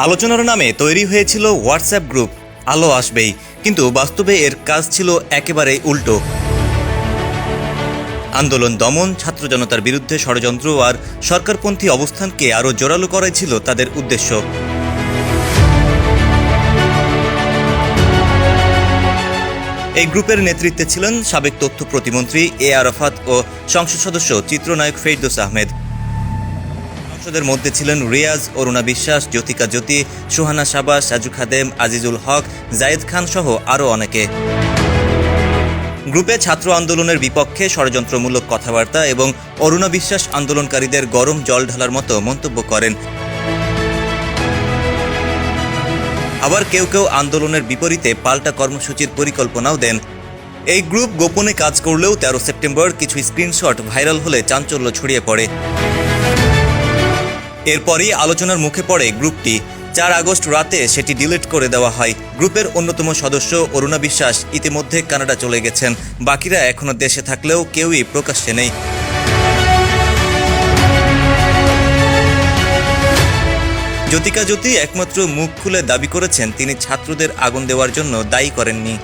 আলোচনার নামে তৈরি হয়েছিল হোয়াটসঅ্যাপ গ্রুপ আলো আসবেই, কিন্তু বাস্তবে এর কাজ ছিল একেবারেই উল্টো। আন্দোলন দমন, ছাত্র জনতার বিরুদ্ধে ষড়যন্ত্র আর সরকারপন্থী অবস্থানকে আরও জোরালো করাই ছিল তাদের উদ্দেশ্য। এই গ্রুপের নেতৃত্বে ছিলেন সাবেক তথ্য প্রতিমন্ত্রী এ আরাফাত ও সংসদ সদস্য চিত্রনায়ক ফেরদৌস আহমেদ। সংসদের মধ্যে ছিলেন রিয়াজ, অরুণা বিশ্বাস, জ্যোতিকা জ্যোতি, সুহানা শাবাস, সাজু খাদেম, আজিজুল হক, জায়েদ খান সহ আরও অনেকে। গ্রুপে ছাত্র আন্দোলনের বিপক্ষে ষড়যন্ত্রমূলক কথাবার্তা এবং অরুণা বিশ্বাস আন্দোলনকারীদের গরম জল ঢালার মতো মন্তব্য করেন। আবার কেউ কেউ আন্দোলনের বিপরীতে পাল্টা কর্মসূচির পরিকল্পনাও দেন। এই গ্রুপ গোপনে কাজ করলেও 13 সেপ্টেম্বর কিছু স্ক্রিনশট ভাইরাল হলে চাঞ্চল্য ছড়িয়ে পড়ে। এরপরই আলোচনার মুখে পড়ে গ্রুপটি। 4 আগস্ট রাতে সেটি ডিলিট করে দেওয়া হয়। গ্রুপের অন্যতম সদস্য অরুণা বিশ্বাস ইতিমধ্যে কানাডা চলে গেছেন। বাকিরা এখনও দেশে থাকলেও কেউই প্রকাশ্যে নেই। জ্যোতিকা জ্যোতি একমাত্র মুখ খুলে দাবি করেছেন তিনি ছাত্রদের আগুন দেওয়ার জন্য দায়ী করেননি।